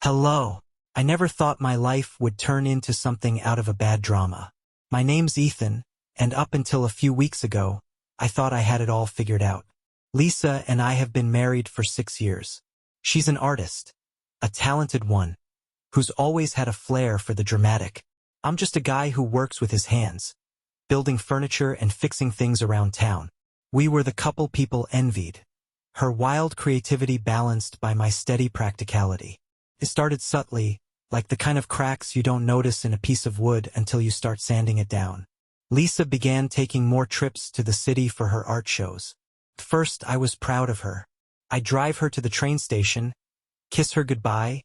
Hello. I never thought my life would turn into something out of a bad drama. My name's Ethan, and up until a few weeks ago, I thought I had it all figured out. Lisa and I have been married for 6 years. She's an artist, a talented one, who's always had a flair for the dramatic. I'm just a guy who works with his hands, building furniture and fixing things around town. We were the couple people envied. Her wild creativity balanced by my steady practicality. It started subtly, like the kind of cracks you don't notice in a piece of wood until you start sanding it down. Lisa began taking more trips to the city for her art shows. At first, I was proud of her. I'd drive her to the train station, kiss her goodbye,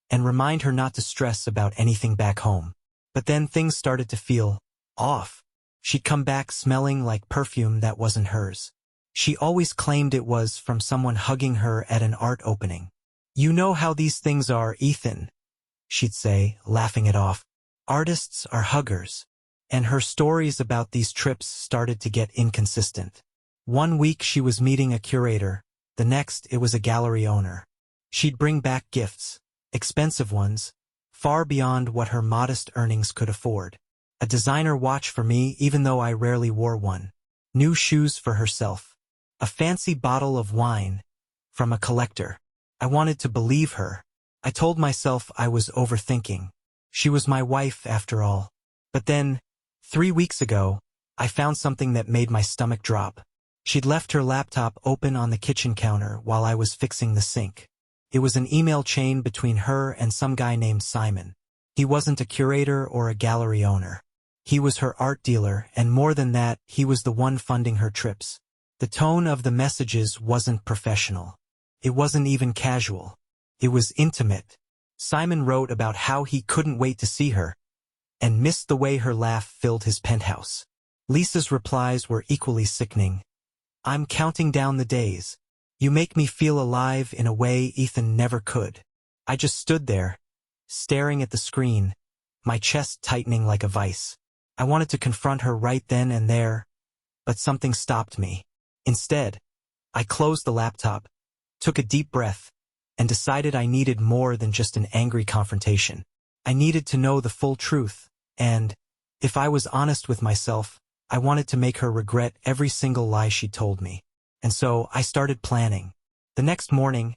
and remind her not to stress about anything back home. But then things started to feel off. She'd come back smelling like perfume that wasn't hers. She always claimed it was from someone hugging her at an art opening. "You know how these things are, Ethan," she'd say, laughing it off. "Artists are huggers." And her stories about these trips started to get inconsistent. One week she was meeting a curator, the next it was a gallery owner. She'd bring back gifts, expensive ones, far beyond what her modest earnings could afford. A designer watch for me even though I rarely wore one. New shoes for herself. A fancy bottle of wine from a collector. I wanted to believe her. I told myself I was overthinking. She was my wife after all. But then, 3 weeks ago, I found something that made my stomach drop. She'd left her laptop open on the kitchen counter while I was fixing the sink. It was an email chain between her and some guy named Simon. He wasn't a curator or a gallery owner. He was her art dealer, and more than that, he was the one funding her trips. The tone of the messages wasn't professional. It wasn't even casual. It was intimate. Simon wrote about how he couldn't wait to see her, and missed the way her laugh filled his penthouse. Lisa's replies were equally sickening. "I'm counting down the days. You make me feel alive in a way Ethan never could." I just stood there, staring at the screen, my chest tightening like a vice. I wanted to confront her right then and there, but something stopped me. Instead, I closed the laptop, took a deep breath, and decided I needed more than just an angry confrontation. I needed to know the full truth, and, if I was honest with myself, I wanted to make her regret every single lie she told me. And so I started planning. The next morning,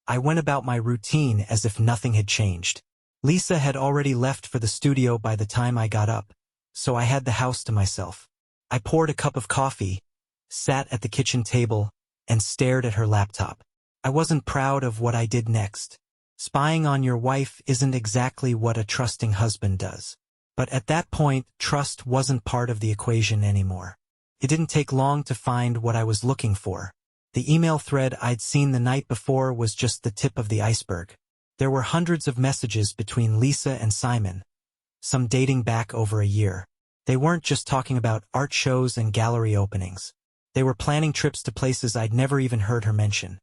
I went about my routine as if nothing had changed. Lisa had already left for the studio by the time I got up, so I had the house to myself. I poured a cup of coffee, sat at the kitchen table, and stared at her laptop. I wasn't proud of what I did next. Spying on your wife isn't exactly what a trusting husband does. But at that point, trust wasn't part of the equation anymore. It didn't take long to find what I was looking for. The email thread I'd seen the night before was just the tip of the iceberg. There were hundreds of messages between Lisa and Simon, some dating back over a year. They weren't just talking about art shows and gallery openings. They were planning trips to places I'd never even heard her mention.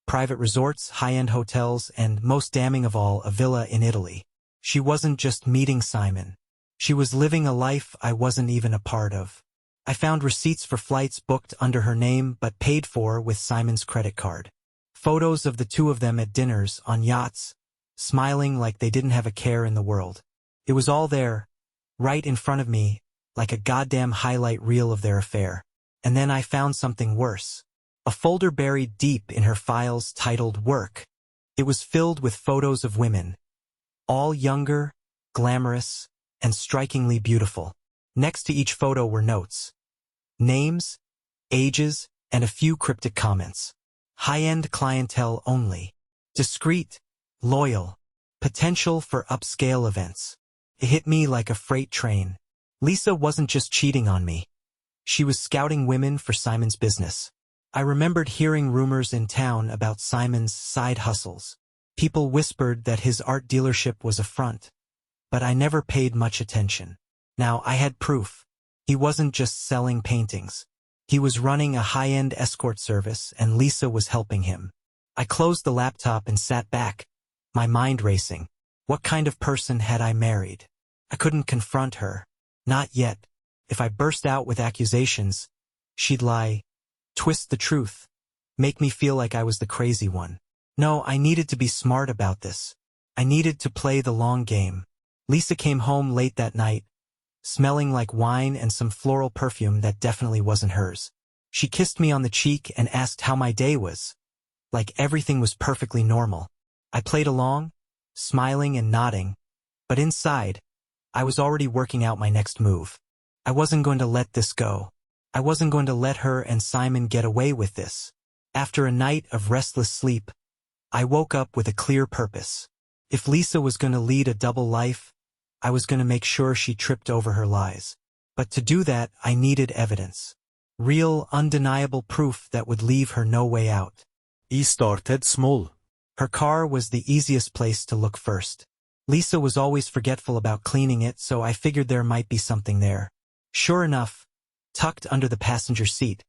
Private resorts, high-end hotels, and, most damning of all, a villa in Italy. She wasn't just meeting Simon. She was living a life I wasn't even a part of. I found receipts for flights booked under her name but paid for with Simon's credit card. Photos of the two of them at dinners, on yachts, smiling like they didn't have a care in the world. It was all there, right in front of me, like a goddamn highlight reel of their affair. And then I found something worse. A folder buried deep in her files titled Work. It was filled with photos of women, all younger, glamorous, and strikingly beautiful. Next to each photo were notes. Names, ages, and a few cryptic comments. High-end clientele only. Discreet, loyal, potential for upscale events. It hit me like a freight train. Lisa wasn't just cheating on me. She was scouting women for Simon's business. I remembered hearing rumors in town about Simon's side hustles. People whispered that his art dealership was a front, but I never paid much attention. Now I had proof. He wasn't just selling paintings. He was running a high-end escort service, and Lisa was helping him. I closed the laptop and sat back, my mind racing. What kind of person had I married? I couldn't confront her. Not yet. If I burst out with accusations, she'd lie, twist the truth, make me feel like I was the crazy one. No, I needed to be smart about this. I needed to play the long game. Lisa came home late that night, smelling like wine and some floral perfume that definitely wasn't hers. She kissed me on the cheek and asked how my day was. Like everything was perfectly normal. I played along, smiling and nodding, but inside, I was already working out my next move. I wasn't going to let this go. I wasn't going to let her and Simon get away with this. After a night of restless sleep, I woke up with a clear purpose. If Lisa was going to lead a double life, I was going to make sure she tripped over her lies. But to do that, I needed evidence. Real, undeniable proof that would leave her no way out. I started small. Her car was the easiest place to look first. Lisa was always forgetful about cleaning it, so I figured there might be something there. Sure enough, tucked under the passenger seat,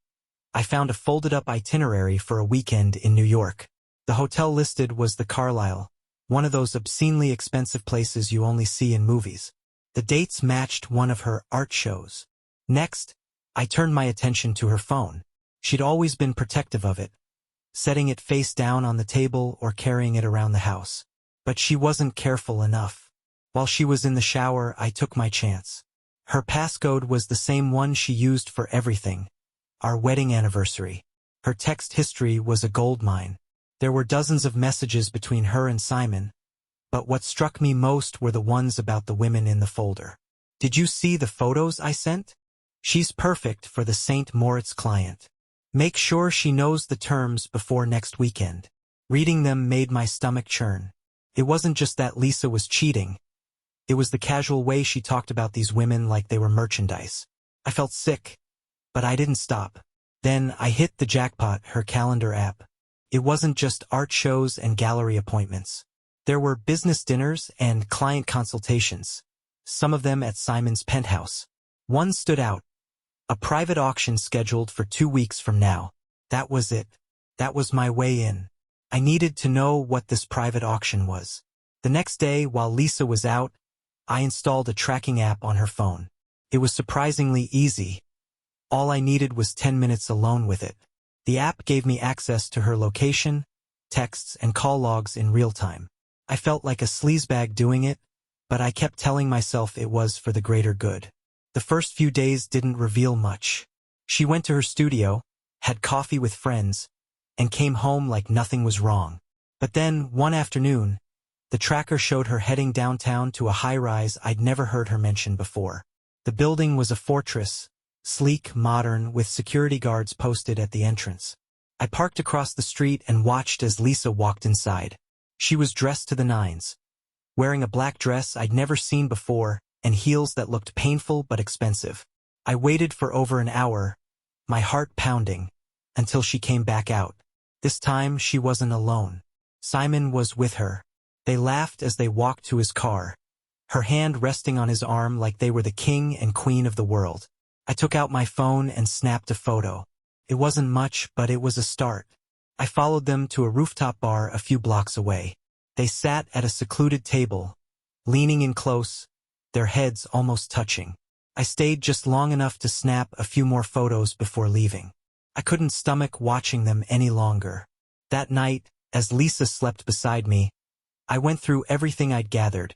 I found a folded-up itinerary for a weekend in New York. The hotel listed was the Carlyle, one of those obscenely expensive places you only see in movies. The dates matched one of her art shows. Next, I turned my attention to her phone. She'd always been protective of it, setting it face down on the table or carrying it around the house. But she wasn't careful enough. While she was in the shower, I took my chance. Her passcode was the same one she used for everything, our wedding anniversary. Her text history was a goldmine. There were dozens of messages between her and Simon, but what struck me most were the ones about the women in the folder. Did you see the photos I sent? She's perfect for the St. Moritz client. Make sure she knows the terms before next weekend. Reading them made my stomach churn. It wasn't just that Lisa was cheating. It was the casual way she talked about these women like they were merchandise. I felt sick, but I didn't stop. Then I hit the jackpot, her calendar app. It wasn't just art shows and gallery appointments. There were business dinners and client consultations, some of them at Simon's penthouse. One stood out. A private auction scheduled for 2 weeks from now. That was it. That was my way in. I needed to know what this private auction was. The next day, while Lisa was out, I installed a tracking app on her phone. It was surprisingly easy. All I needed was 10 minutes alone with it. The app gave me access to her location, texts, and call logs in real time. I felt like a sleazebag doing it, but I kept telling myself it was for the greater good. The first few days didn't reveal much. She went to her studio, had coffee with friends, and came home like nothing was wrong. But then, one afternoon, the tracker showed her heading downtown to a high-rise I'd never heard her mention before. The building was a fortress, sleek, modern, with security guards posted at the entrance. I parked across the street and watched as Lisa walked inside. She was dressed to the nines, wearing a black dress I'd never seen before and heels that looked painful but expensive. I waited for over an hour, my heart pounding, until she came back out. This time, she wasn't alone. Simon was with her. They laughed as they walked to his car, her hand resting on his arm like they were the king and queen of the world. I took out my phone and snapped a photo. It wasn't much, but it was a start. I followed them to a rooftop bar a few blocks away. They sat at a secluded table, leaning in close, their heads almost touching. I stayed just long enough to snap a few more photos before leaving. I couldn't stomach watching them any longer. That night, as Lisa slept beside me, I went through everything I'd gathered.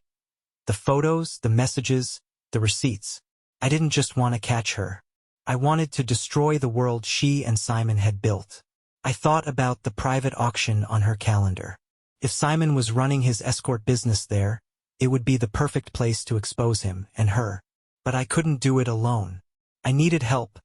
The photos, the messages, the receipts. I didn't just want to catch her. I wanted to destroy the world she and Simon had built. I thought about the private auction on her calendar. If Simon was running his escort business there, it would be the perfect place to expose him and her. But I couldn't do it alone. I needed help.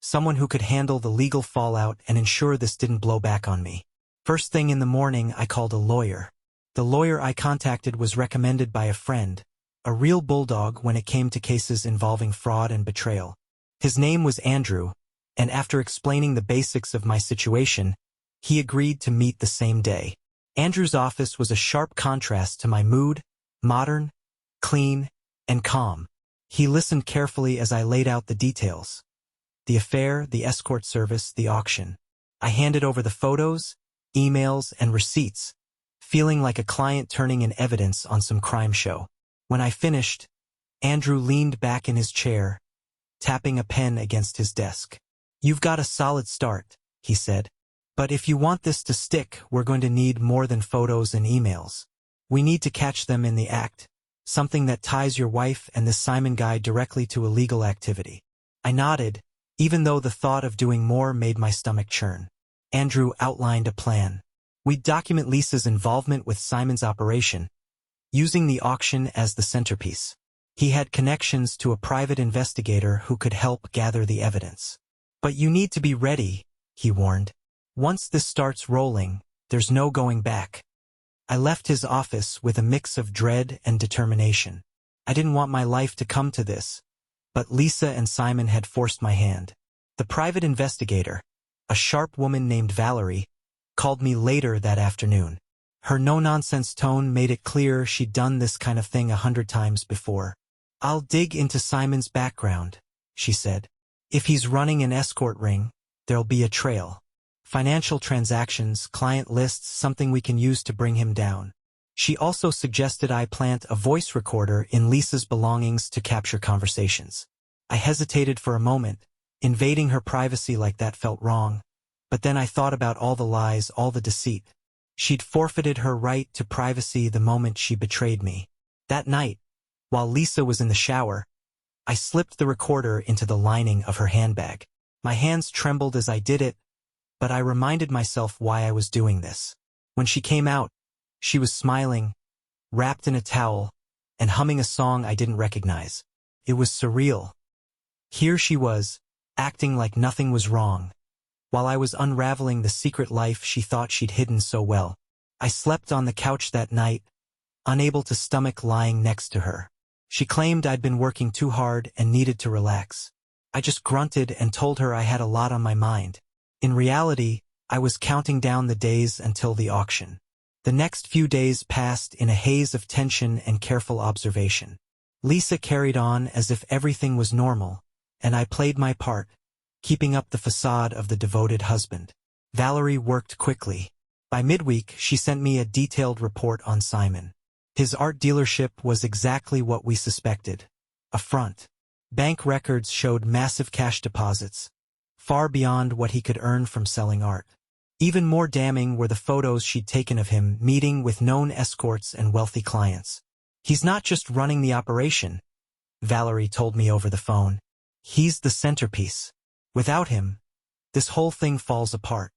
Someone who could handle the legal fallout and ensure this didn't blow back on me. First thing in the morning, I called a lawyer. The lawyer I contacted was recommended by a friend, a real bulldog when it came to cases involving fraud and betrayal. His name was Andrew, and after explaining the basics of my situation, he agreed to meet the same day. Andrew's office was a sharp contrast to my mood, modern, clean, and calm. He listened carefully as I laid out the details. The affair, the escort service, the auction. I handed over the photos, emails, and receipts, feeling like a client turning in evidence on some crime show. When I finished, Andrew leaned back in his chair, tapping a pen against his desk. "You've got a solid start," he said. "But if you want this to stick, we're going to need more than photos and emails. We need to catch them in the act, something that ties your wife and this Simon guy directly to illegal activity. I nodded, even though the thought of doing more made my stomach churn. Andrew outlined a plan. We'd document Lisa's involvement with Simon's operation, using the auction as the centerpiece. He had connections to a private investigator who could help gather the evidence. But you need to be ready, he warned. Once this starts rolling, there's no going back. I left his office with a mix of dread and determination. I didn't want my life to come to this, but Lisa and Simon had forced my hand. The private investigator, a sharp woman named Valerie, called me later that afternoon. Her no-nonsense tone made it clear she'd done this kind of thing 100 times before. I'll dig into Simon's background, she said. If he's running an escort ring, there'll be a trail. Financial transactions, client lists, something we can use to bring him down. She also suggested I plant a voice recorder in Lisa's belongings to capture conversations. I hesitated for a moment. Invading her privacy like that felt wrong. But then I thought about all the lies, all the deceit. She'd forfeited her right to privacy the moment she betrayed me. That night, while Lisa was in the shower, I slipped the recorder into the lining of her handbag. My hands trembled as I did it, but I reminded myself why I was doing this. When she came out, she was smiling, wrapped in a towel, and humming a song I didn't recognize. It was surreal. Here she was, acting like nothing was wrong, while I was unraveling the secret life she thought she'd hidden so well. I slept on the couch that night, unable to stomach lying next to her. She claimed I'd been working too hard and needed to relax. I just grunted and told her I had a lot on my mind. In reality, I was counting down the days until the auction. The next few days passed in a haze of tension and careful observation. Lisa carried on as if everything was normal, and I played my part, keeping up the facade of the devoted husband. Valerie worked quickly. By midweek, she sent me a detailed report on Simon. His art dealership was exactly what we suspected. A front. Bank records showed massive cash deposits, far beyond what he could earn from selling art. Even more damning were the photos she'd taken of him meeting with known escorts and wealthy clients. He's not just running the operation, Valerie told me over the phone. He's the centerpiece. Without him, this whole thing falls apart.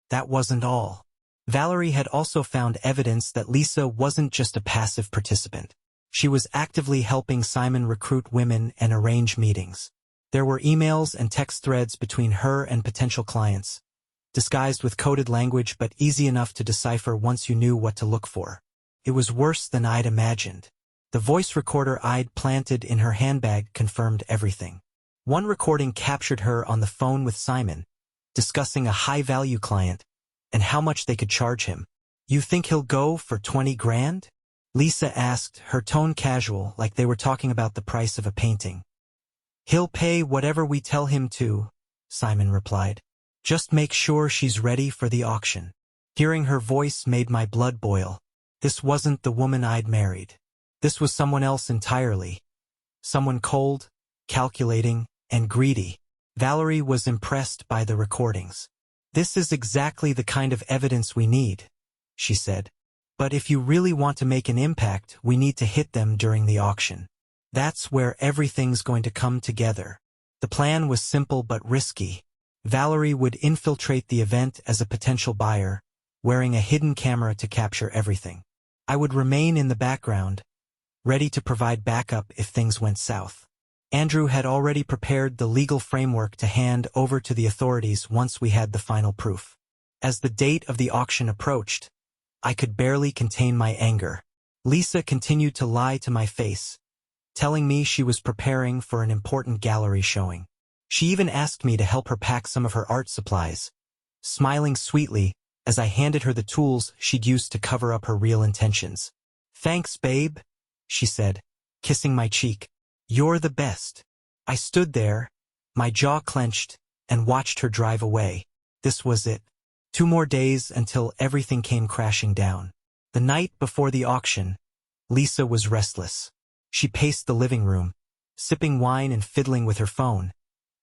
That wasn't all. Valerie had also found evidence that Lisa wasn't just a passive participant. She was actively helping Simon recruit women and arrange meetings. There were emails and text threads between her and potential clients, disguised with coded language but easy enough to decipher once you knew what to look for. It was worse than I'd imagined. The voice recorder I'd planted in her handbag confirmed everything. One recording captured her on the phone with Simon, discussing a high-value client and how much they could charge him. You think he'll go for 20 grand? Lisa asked, her tone casual, like they were talking about the price of a painting. He'll pay whatever we tell him to, Simon replied. Just make sure she's ready for the auction. Hearing her voice made my blood boil. This wasn't the woman I'd married. This was someone else entirely. Someone cold, calculating, and greedy. Valerie was impressed by the recordings. This is exactly the kind of evidence we need, she said. But if you really want to make an impact, we need to hit them during the auction. That's where everything's going to come together. The plan was simple but risky. Valerie would infiltrate the event as a potential buyer, wearing a hidden camera to capture everything. I would remain in the background, ready to provide backup if things went south. Andrew had already prepared the legal framework to hand over to the authorities once we had the final proof. As the date of the auction approached, I could barely contain my anger. Lisa continued to lie to my face, telling me she was preparing for an important gallery showing. She even asked me to help her pack some of her art supplies, smiling sweetly as I handed her the tools she'd used to cover up her real intentions. Thanks, babe, she said, kissing my cheek. You're the best. I stood there, my jaw clenched, and watched her drive away. This was it. 2 more days until everything came crashing down. The night before the auction, Lisa was restless. She paced the living room, sipping wine and fiddling with her phone,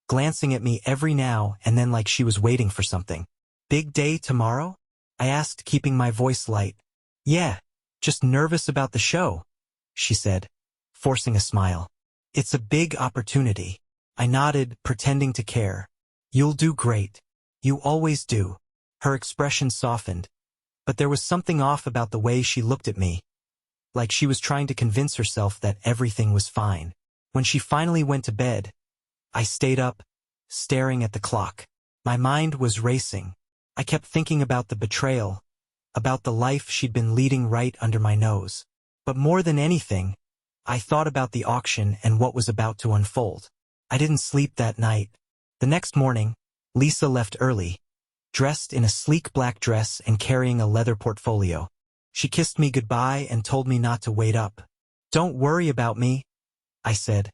glancing at me every now and then like she was waiting for something. Big day tomorrow? I asked, keeping my voice light. Yeah, Just nervous about the show, she said, forcing a smile. It's a big opportunity. I nodded, pretending to care. You'll do great. You always do. Her expression softened, but there was something off about the way she looked at me, like she was trying to convince herself that everything was fine. When she finally went to bed, I stayed up, staring at the clock. My mind was racing. I kept thinking about the betrayal, about the life she'd been leading right under my nose. But more than anything, I thought about the auction and what was about to unfold. I didn't sleep that night. The next morning, Lisa left early, dressed in a sleek black dress and carrying a leather portfolio. She kissed me goodbye and told me not to wait up. Don't worry about me, I said,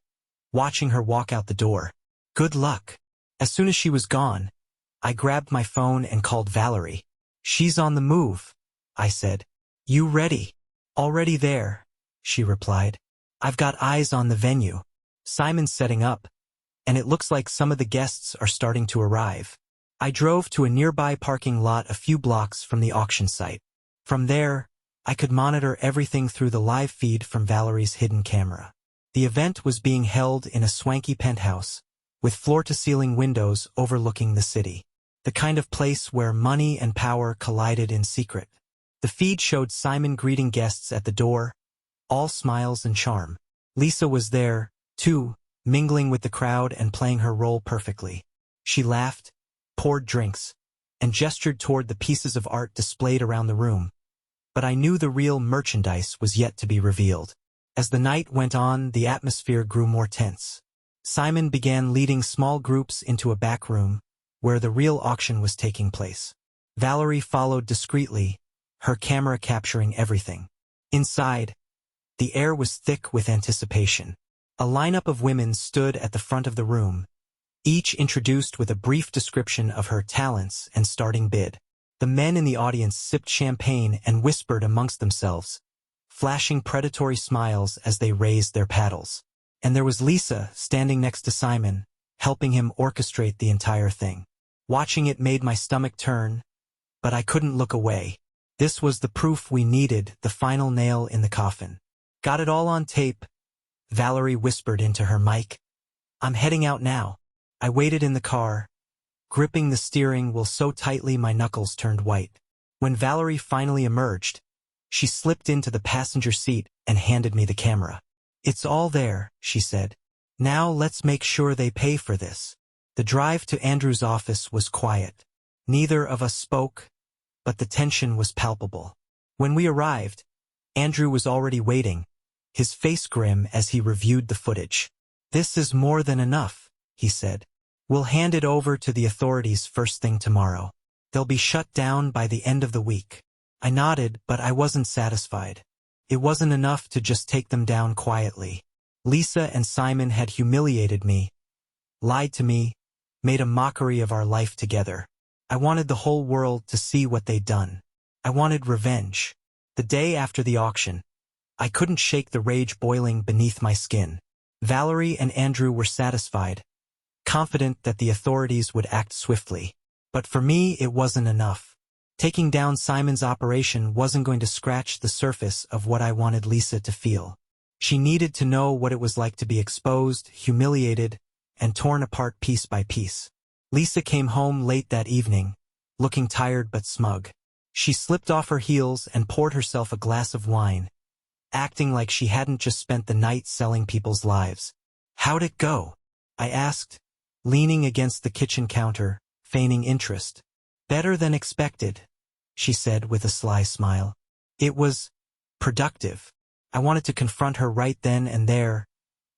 watching her walk out the door. Good luck. As soon as she was gone, I grabbed my phone and called Valerie. She's on the move, I said. You ready? Already there, she replied. I've got eyes on the venue. Simon's setting up, and it looks like some of the guests are starting to arrive. I drove to a nearby parking lot a few blocks from the auction site. From there, I could monitor everything through the live feed from Valerie's hidden camera. The event was being held in a swanky penthouse, with floor-to-ceiling windows overlooking the city. The kind of place where money and power collided in secret. The feed showed Simon greeting guests at the door, all smiles and charm. Lisa was there, too, mingling with the crowd and playing her role perfectly. She laughed, poured drinks, and gestured toward the pieces of art displayed around the room. But I knew the real merchandise was yet to be revealed. As the night went on, the atmosphere grew more tense. Simon began leading small groups into a back room, where the real auction was taking place. Valerie followed discreetly, her camera capturing everything. Inside, the air was thick with anticipation. A lineup of women stood at the front of the room, each introduced with a brief description of her talents and starting bid. The men in the audience sipped champagne and whispered amongst themselves, flashing predatory smiles as they raised their paddles. And there was Lisa standing next to Simon, helping him orchestrate the entire thing. Watching it made my stomach turn, but I couldn't look away. This was the proof we needed, the final nail in the coffin. Got it all on tape, Valerie whispered into her mic. I'm heading out now. I waited in the car, gripping the steering wheel so tightly my knuckles turned white. When Valerie finally emerged, she slipped into the passenger seat and handed me the camera. It's all there, she said. Now let's make sure they pay for this. The drive to Andrew's office was quiet. Neither of us spoke, but the tension was palpable. When we arrived, Andrew was already waiting, his face grim as he reviewed the footage. This is more than enough, he said. We'll hand it over to the authorities first thing tomorrow. They'll be shut down by the end of the week. I nodded, but I wasn't satisfied. It wasn't enough to just take them down quietly. Lisa and Simon had humiliated me, lied to me, made a mockery of our life together. I wanted the whole world to see what they'd done. I wanted revenge. The day after the auction, I couldn't shake the rage boiling beneath my skin. Valerie and Andrew were satisfied, confident that the authorities would act swiftly. But for me, it wasn't enough. Taking down Simon's operation wasn't going to scratch the surface of what I wanted Lisa to feel. She needed to know what it was like to be exposed, humiliated, and torn apart piece by piece. Lisa came home late that evening, looking tired but smug. She slipped off her heels and poured herself a glass of wine, acting like she hadn't just spent the night selling people's lives. How'd it go? I asked, leaning against the kitchen counter, feigning interest. Better than expected, she said with a sly smile. It was productive. I wanted to confront her right then and there,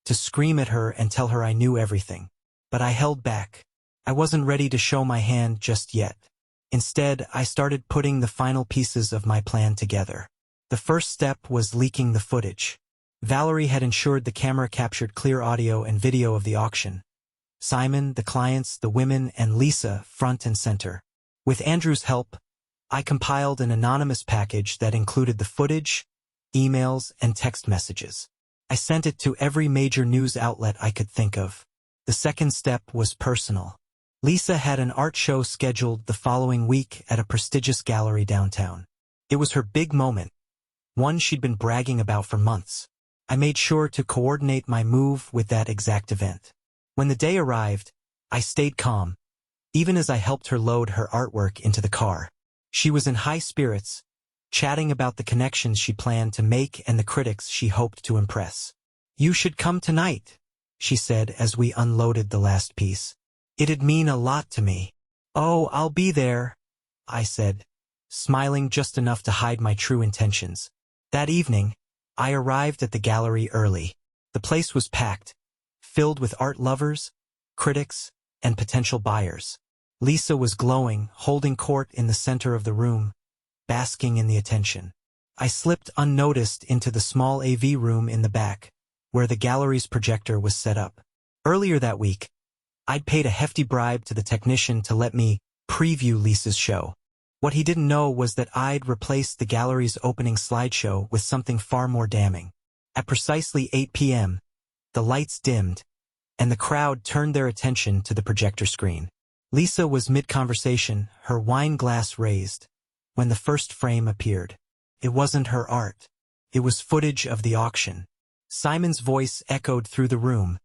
to scream at her and tell her I knew everything. But I held back. I wasn't ready to show my hand just yet. Instead, I started putting the final pieces of my plan together. The first step was leaking the footage. Valerie had ensured the camera captured clear audio and video of the auction. Simon, the clients, the women, and Lisa front and center. With Andrew's help, I compiled an anonymous package that included the footage, emails, and text messages. I sent it to every major news outlet I could think of. The second step was personal. Lisa had an art show scheduled the following week at a prestigious gallery downtown. It was her big moment, one she'd been bragging about for months. I made sure to coordinate my move with that exact event. When the day arrived, I stayed calm, even as I helped her load her artwork into the car. She was in high spirits, chatting about the connections she planned to make and the critics she hoped to impress. "You should come tonight," she said as we unloaded the last piece. "It'd mean a lot to me." "Oh, I'll be there," I said, smiling just enough to hide my true intentions. That evening, I arrived at the gallery early. The place was packed, filled with art lovers, critics, and potential buyers. Lisa was glowing, holding court in the center of the room, basking in the attention. I slipped unnoticed into the small AV room in the back, where the gallery's projector was set up. Earlier that week, I'd paid a hefty bribe to the technician to let me preview Lisa's show. What he didn't know was that I'd replaced the gallery's opening slideshow with something far more damning. At precisely 8 p.m., the lights dimmed, and the crowd turned their attention to the projector screen. Lisa was mid-conversation, her wine glass raised, when the first frame appeared. It wasn't her art. It was footage of the auction. Simon's voice echoed through the room,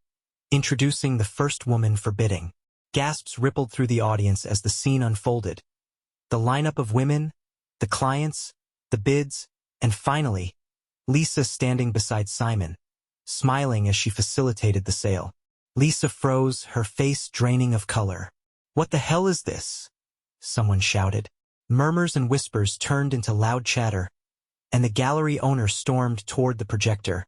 introducing the first woman for bidding. Gasps rippled through the audience as the scene unfolded. The lineup of women, the clients, the bids, and finally, Lisa standing beside Simon, smiling as she facilitated the sale. Lisa froze, her face draining of color. "What the hell is this?" someone shouted. Murmurs and whispers turned into loud chatter, and the gallery owner stormed toward the projector,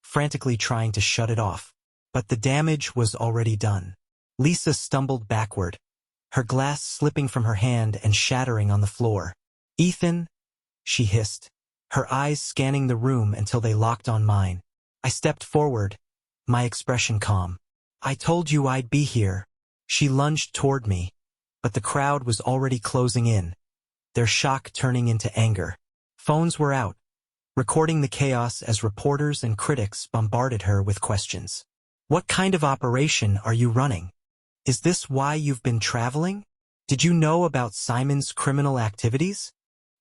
frantically trying to shut it off. But the damage was already done. Lisa stumbled backward, her glass slipping from her hand and shattering on the floor. "Ethan," she hissed, her eyes scanning the room until they locked on mine. I stepped forward, my expression calm. "I told you I'd be here." She lunged toward me, but the crowd was already closing in, their shock turning into anger. Phones were out, recording the chaos as reporters and critics bombarded her with questions. "What kind of operation are you running? Is this why you've been traveling? Did you know about Simon's criminal activities?"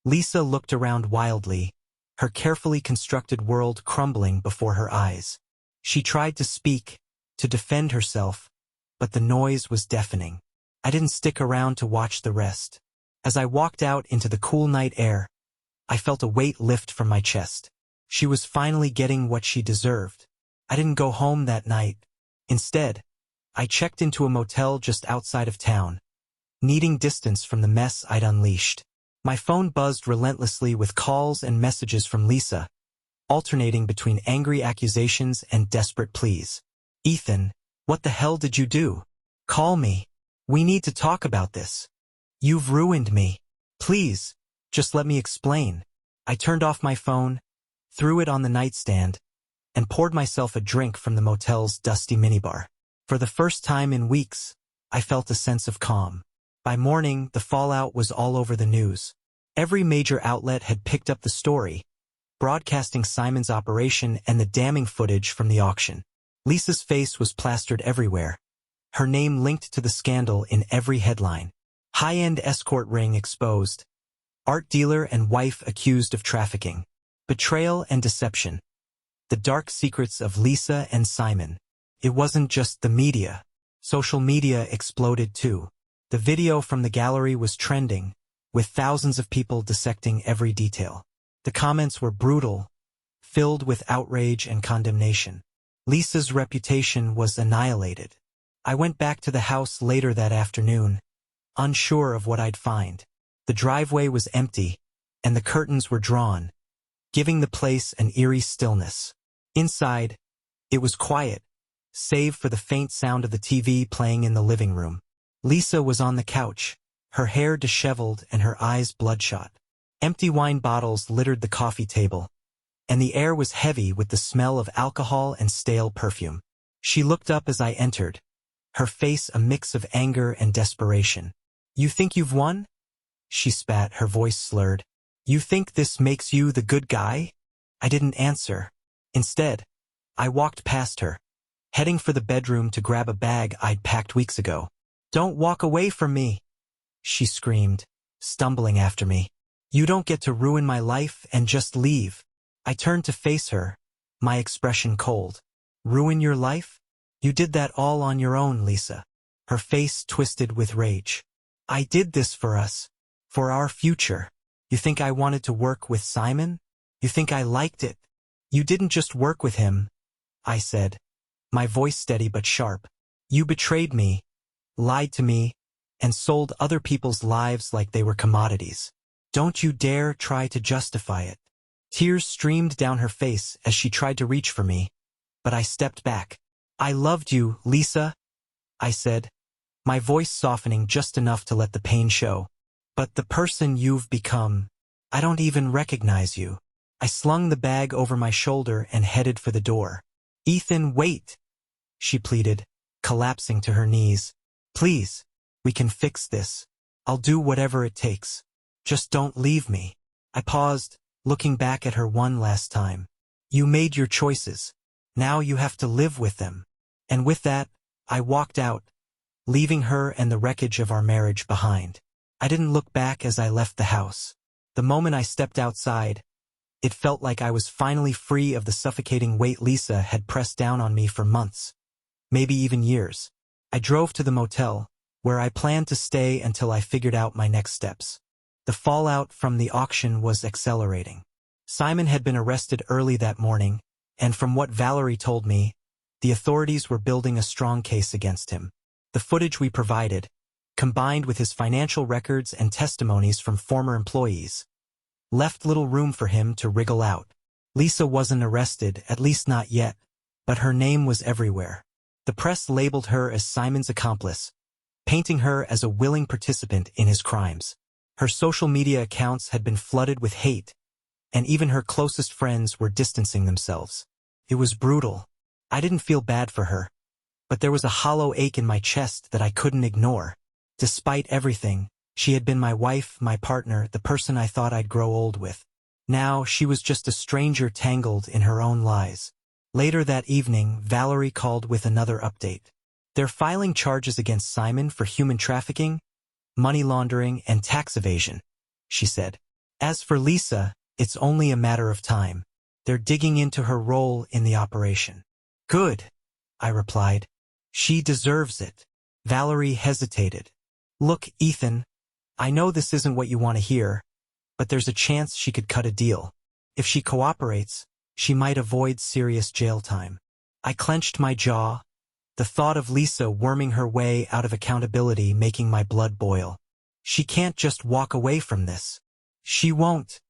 Lisa looked around wildly, her carefully constructed world crumbling before her eyes. She tried to speak, to defend herself, but the noise was deafening. I didn't stick around to watch the rest. As I walked out into the cool night air, I felt a weight lift from my chest. She was finally getting what she deserved. I didn't go home that night. Instead, I checked into a motel just outside of town, needing distance from the mess I'd unleashed. My phone buzzed relentlessly with calls and messages from Lisa, alternating between angry accusations and desperate pleas. "Ethan, what the hell did you do? Call me. We need to talk about this. You've ruined me. Please, just let me explain." I turned off my phone, threw it on the nightstand, and poured myself a drink from the motel's dusty minibar. For the first time in weeks, I felt a sense of calm. By morning, the fallout was all over the news. Every major outlet had picked up the story, broadcasting Simon's operation and the damning footage from the auction. Lisa's face was plastered everywhere, her name linked to the scandal in every headline. High-end escort ring exposed, art dealer and wife accused of trafficking, betrayal and deception. The dark secrets of Lisa and Simon. It wasn't just the media. Social media exploded too. The video from the gallery was trending, with thousands of people dissecting every detail. The comments were brutal, filled with outrage and condemnation. Lisa's reputation was annihilated. I went back to the house later that afternoon, unsure of what I'd find. The driveway was empty, and the curtains were drawn, giving the place an eerie stillness. Inside, it was quiet, save for the faint sound of the TV playing in the living room. Lisa was on the couch, her hair disheveled and her eyes bloodshot. Empty wine bottles littered the coffee table, and the air was heavy with the smell of alcohol and stale perfume. She looked up as I entered, her face a mix of anger and desperation. "You think you've won?" She spat, her voice slurred. "You think this makes you the good guy?" I didn't answer. Instead, I walked past her, heading for the bedroom to grab a bag I'd packed weeks ago. "Don't walk away from me," she screamed, stumbling after me. "You don't get to ruin my life and just leave." I turned to face her, my expression cold. Ruin your life? You did that all on your own, Lisa. Her face twisted with rage. I did this for us. For our future. You think I wanted to work with Simon? You think I liked it? You didn't just work with him, I said, my voice steady but sharp. You betrayed me, lied to me, and sold other people's lives like they were commodities. Don't you dare try to justify it. Tears streamed down her face as she tried to reach for me, but I stepped back. I loved you, Lisa, I said, my voice softening just enough to let the pain show. But the person you've become, I don't even recognize you. I slung the bag over my shoulder and headed for the door. Ethan, wait, she pleaded, collapsing to her knees. Please, we can fix this. I'll do whatever it takes. Just don't leave me. I paused, looking back at her one last time. You made your choices. Now you have to live with them. And with that, I walked out, leaving her and the wreckage of our marriage behind. I didn't look back as I left the house. The moment I stepped outside, it felt like I was finally free of the suffocating weight Lisa had pressed down on me for months, maybe even years. I drove to the motel, where I planned to stay until I figured out my next steps. The fallout from the auction was accelerating. Simon had been arrested early that morning, and from what Valerie told me, the authorities were building a strong case against him. The footage we provided, combined with his financial records and testimonies from former employees, left little room for him to wriggle out. Lisa wasn't arrested, at least not yet, but her name was everywhere. The press labeled her as Simon's accomplice, painting her as a willing participant in his crimes. Her social media accounts had been flooded with hate, and even her closest friends were distancing themselves. It was brutal. I didn't feel bad for her, but there was a hollow ache in my chest that I couldn't ignore. Despite everything, she had been my wife, my partner, the person I thought I'd grow old with. Now she was just a stranger tangled in her own lies. Later that evening, Valerie called with another update. They're filing charges against Simon for human trafficking, money laundering, and tax evasion, she said. As for Lisa, it's only a matter of time. They're digging into her role in the operation. Good, I replied. She deserves it. Valerie hesitated. Look, Ethan, I know this isn't what you want to hear, but there's a chance she could cut a deal. If she cooperates, she might avoid serious jail time. I clenched my jaw, the thought of Lisa worming her way out of accountability making my blood boil. She can't just walk away from this. She won't,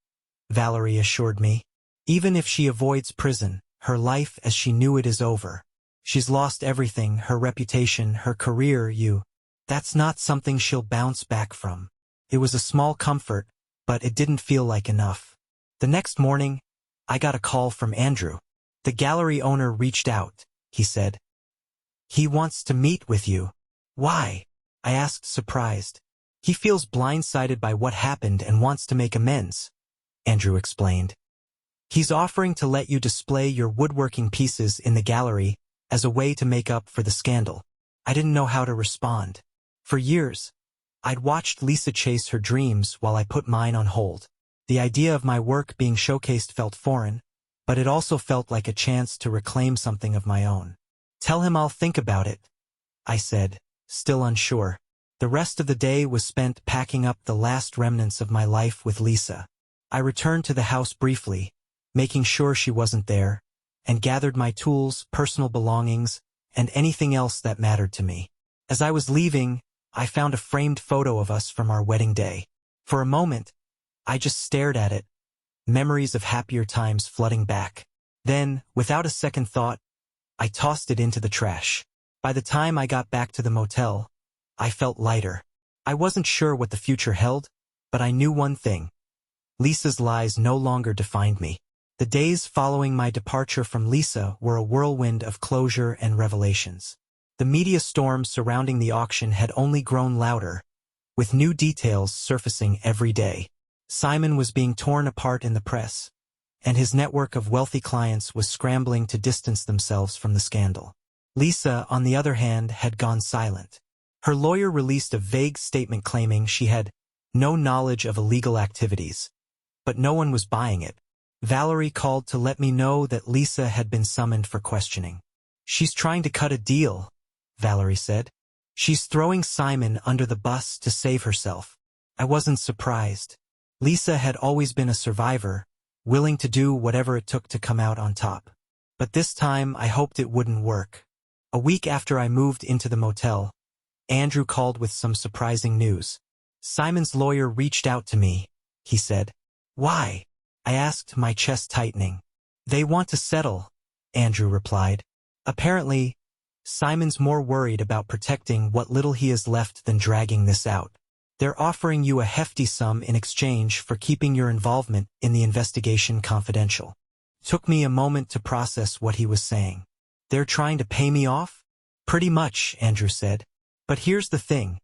Valerie assured me. Even if she avoids prison, her life as she knew it is over. She's lost everything, her reputation, her career, That's not something she'll bounce back from. It was a small comfort, but it didn't feel like enough. The next morning, I got a call from Andrew. The gallery owner reached out, he said. He wants to meet with you. Why? I asked, surprised. He feels blindsided by what happened and wants to make amends, Andrew explained. He's offering to let you display your woodworking pieces in the gallery as a way to make up for the scandal. I didn't know how to respond. For years, I'd watched Lisa chase her dreams while I put mine on hold. The idea of my work being showcased felt foreign, but it also felt like a chance to reclaim something of my own. Tell him I'll think about it, I said, still unsure. The rest of the day was spent packing up the last remnants of my life with Lisa. I returned to the house briefly, making sure she wasn't there, and gathered my tools, personal belongings, and anything else that mattered to me. As I was leaving, I found a framed photo of us from our wedding day. For a moment, I just stared at it, memories of happier times flooding back. Then, without a second thought, I tossed it into the trash. By the time I got back to the motel, I felt lighter. I wasn't sure what the future held, but I knew one thing. Lisa's lies no longer defined me. The days following my departure from Lisa were a whirlwind of closure and revelations. The media storm surrounding the auction had only grown louder, with new details surfacing every day. Simon was being torn apart in the press, and his network of wealthy clients was scrambling to distance themselves from the scandal. Lisa, on the other hand, had gone silent. Her lawyer released a vague statement claiming she had no knowledge of illegal activities, but no one was buying it. Valerie called to let me know that Lisa had been summoned for questioning. She's trying to cut a deal, Valerie said. She's throwing Simon under the bus to save herself. I wasn't surprised. Lisa had always been a survivor, willing to do whatever it took to come out on top. But this time I hoped it wouldn't work. A week after I moved into the motel, Andrew called with some surprising news. Simon's lawyer reached out to me, he said. Why? I asked, my chest tightening. They want to settle, Andrew replied. Apparently, Simon's more worried about protecting what little he has left than dragging this out. They're offering you a hefty sum in exchange for keeping your involvement in the investigation confidential. Took me a moment to process what he was saying. They're trying to pay me off? Pretty much, Andrew said. But here's the thing.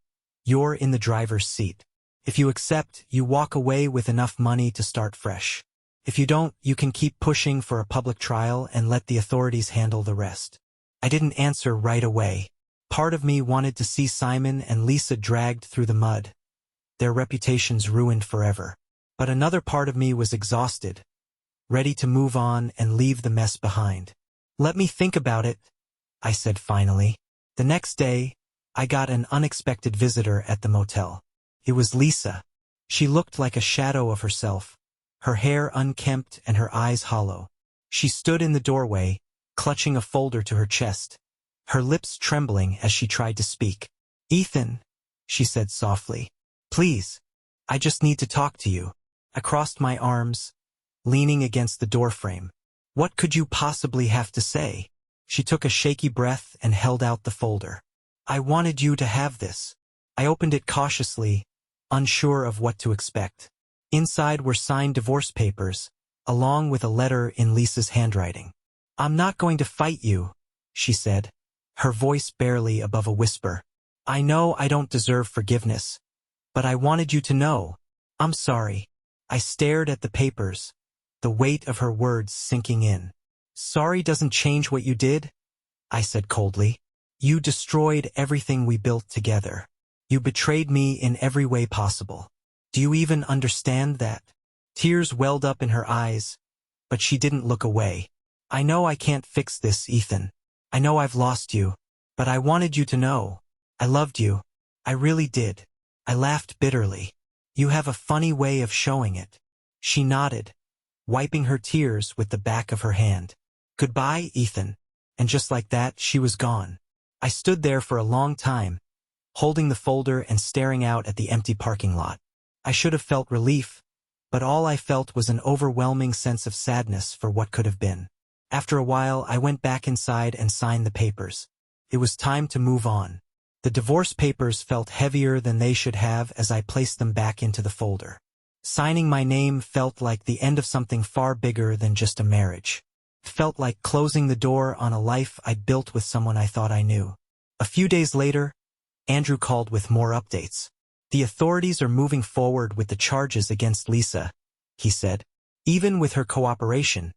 You're in the driver's seat. If you accept, you walk away with enough money to start fresh. If you don't, you can keep pushing for a public trial and let the authorities handle the rest. I didn't answer right away. Part of me wanted to see Simon and Lisa dragged through the mud, their reputations ruined forever. But another part of me was exhausted, ready to move on and leave the mess behind. Let me think about it, I said finally. The next day, I got an unexpected visitor at the motel. It was Lisa. She looked like a shadow of herself, her hair unkempt and her eyes hollow. She stood in the doorway, clutching a folder to her chest, her lips trembling as she tried to speak. Ethan, she said softly. Please, I just need to talk to you. I crossed my arms, leaning against the doorframe. What could you possibly have to say? She took a shaky breath and held out the folder. I wanted you to have this. I opened it cautiously, unsure of what to expect. Inside were signed divorce papers, along with a letter in Lisa's handwriting. I'm not going to fight you, she said, her voice barely above a whisper. I know I don't deserve forgiveness, but I wanted you to know. I'm sorry. I stared at the papers, the weight of her words sinking in. Sorry doesn't change what you did, I said coldly. You destroyed everything we built together. You betrayed me in every way possible. Do you even understand that? Tears welled up in her eyes, but she didn't look away. I know I can't fix this, Ethan. I know I've lost you, but I wanted you to know. I loved you. I really did. I laughed bitterly. You have a funny way of showing it. She nodded, wiping her tears with the back of her hand. Goodbye, Ethan. And just like that, she was gone. I stood there for a long time, holding the folder and staring out at the empty parking lot. I should have felt relief, but all I felt was an overwhelming sense of sadness for what could have been. After a while, I went back inside and signed the papers. It was time to move on. The divorce papers felt heavier than they should have as I placed them back into the folder. Signing my name felt like the end of something far bigger than just a marriage. It felt like closing the door on a life I'd built with someone I thought I knew. A few days later, Andrew called with more updates. The authorities are moving forward with the charges against Lisa, he said. Even with her cooperation,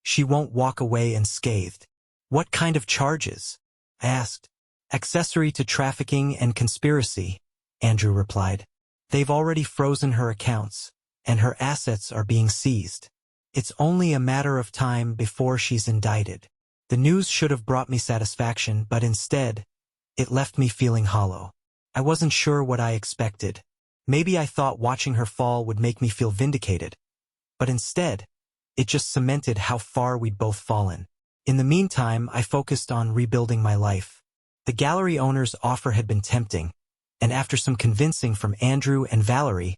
she won't walk away unscathed. What kind of charges? I asked. Accessory to trafficking and conspiracy, Andrew replied. They've already frozen her accounts, and her assets are being seized. It's only a matter of time before she's indicted. The news should have brought me satisfaction, but instead, it left me feeling hollow. I wasn't sure what I expected. Maybe I thought watching her fall would make me feel vindicated. But instead, it just cemented how far we'd both fallen. In the meantime, I focused on rebuilding my life. The gallery owner's offer had been tempting, and after some convincing from Andrew and Valerie,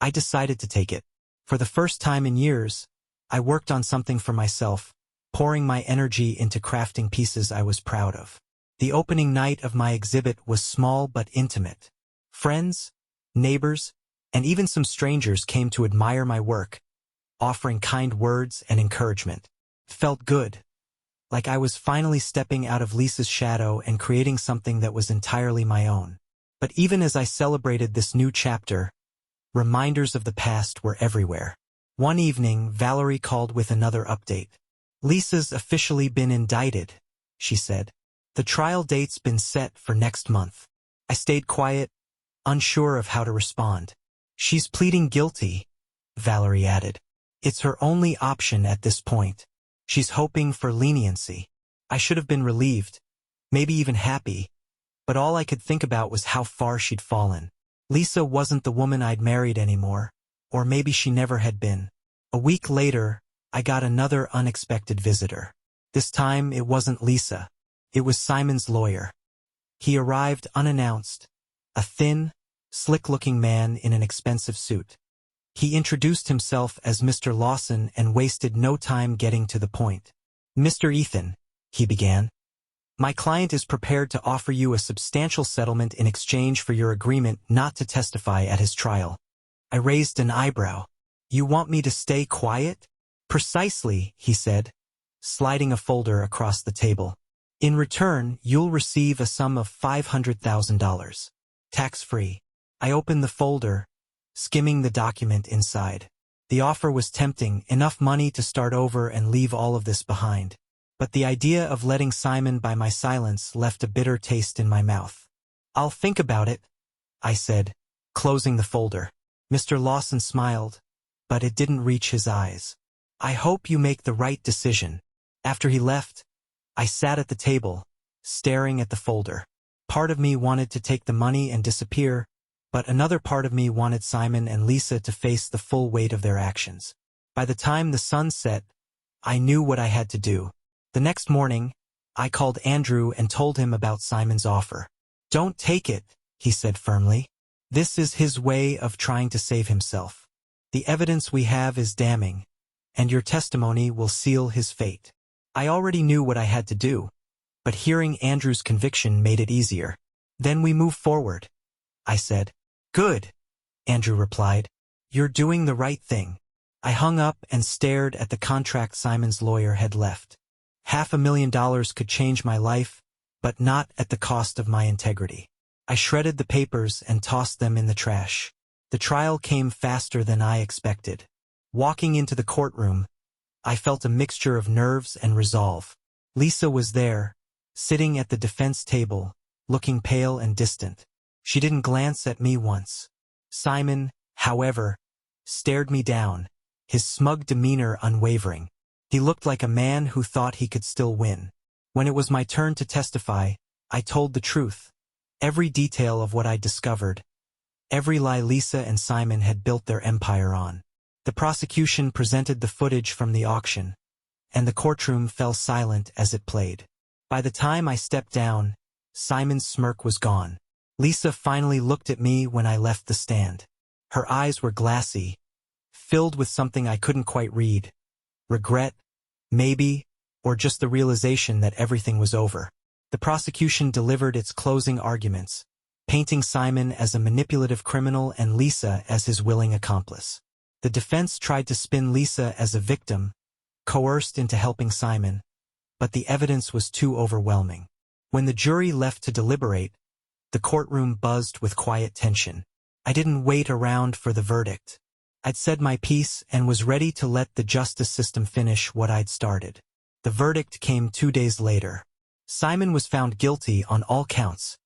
I decided to take it. For the first time in years, I worked on something for myself, pouring my energy into crafting pieces I was proud of. The opening night of my exhibit was small but intimate. Friends, neighbors, and even some strangers came to admire my work, offering kind words and encouragement. It felt good, like I was finally stepping out of Lisa's shadow and creating something that was entirely my own. But even as I celebrated this new chapter, reminders of the past were everywhere. One evening, Valerie called with another update. Lisa's officially been indicted, she said. The trial date's been set for next month. I stayed quiet, unsure of how to respond. She's pleading guilty, Valerie added. It's her only option at this point. She's hoping for leniency. I should have been relieved, maybe even happy, but all I could think about was how far she'd fallen. Lisa wasn't the woman I'd married anymore, or maybe she never had been. A week later, I got another unexpected visitor. This time it wasn't Lisa. It was Simon's lawyer. He arrived unannounced, a thin, slick-looking man in an expensive suit. He introduced himself as Mr. Lawson and wasted no time getting to the point. "Mr. Ethan," he began, "my client is prepared to offer you a substantial settlement in exchange for your agreement not to testify at his trial." I raised an eyebrow. "You want me to stay quiet?" "Precisely," he said, sliding a folder across the table. "In return, you'll receive a sum of $500,000. Tax-free." I opened the folder, skimming the document inside. The offer was tempting, enough money to start over and leave all of this behind. But the idea of letting Simon by my silence left a bitter taste in my mouth. "I'll think about it," I said, closing the folder. Mr. Lawson smiled, but it didn't reach his eyes. "I hope you make the right decision." After he left, I sat at the table, staring at the folder. Part of me wanted to take the money and disappear, but another part of me wanted Simon and Lisa to face the full weight of their actions. By the time the sun set, I knew what I had to do. The next morning, I called Andrew and told him about Simon's offer. "Don't take it," he said firmly. "This is his way of trying to save himself. The evidence we have is damning, and your testimony will seal his fate." I already knew what I had to do, but hearing Andrew's conviction made it easier. "Then we move forward," I said. "Good," Andrew replied. "You're doing the right thing." I hung up and stared at the contract Simon's lawyer had left. $500,000 could change my life, but not at the cost of my integrity. I shredded the papers and tossed them in the trash. The trial came faster than I expected. Walking into the courtroom, I felt a mixture of nerves and resolve. Lisa was there, sitting at the defense table, looking pale and distant. She didn't glance at me once. Simon, however, stared me down, his smug demeanor unwavering. He looked like a man who thought he could still win. When it was my turn to testify, I told the truth. Every detail of what I'd discovered. Every lie Lisa and Simon had built their empire on. The prosecution presented the footage from the auction, and the courtroom fell silent as it played. By the time I stepped down, Simon's smirk was gone. Lisa finally looked at me when I left the stand. Her eyes were glassy, filled with something I couldn't quite read. Regret, maybe, or just the realization that everything was over. The prosecution delivered its closing arguments, painting Simon as a manipulative criminal and Lisa as his willing accomplice. The defense tried to spin Lisa as a victim, coerced into helping Simon, but the evidence was too overwhelming. When the jury left to deliberate, the courtroom buzzed with quiet tension. I didn't wait around for the verdict. I'd said my piece and was ready to let the justice system finish what I'd started. The verdict came 2 days later. Simon was found guilty on all counts: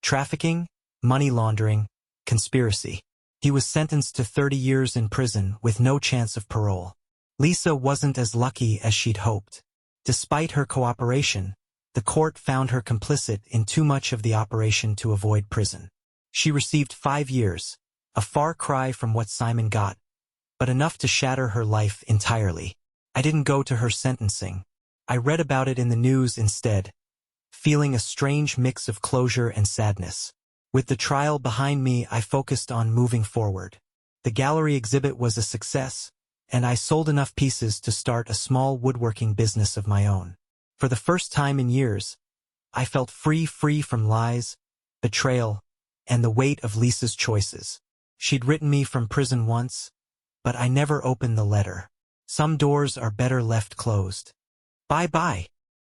trafficking, money laundering, conspiracy. He was sentenced to 30 years in prison with no chance of parole. Lisa wasn't as lucky as she'd hoped. Despite her cooperation, the court found her complicit in too much of the operation to avoid prison. She received 5 years, a far cry from what Simon got, but enough to shatter her life entirely. I didn't go to her sentencing. I read about it in the news instead, feeling a strange mix of closure and sadness. With the trial behind me, I focused on moving forward. The gallery exhibit was a success, and I sold enough pieces to start a small woodworking business of my own. For the first time in years, I felt free from lies, betrayal, and the weight of Lisa's choices. She'd written me from prison once, but I never opened the letter. Some doors are better left closed. Bye-bye.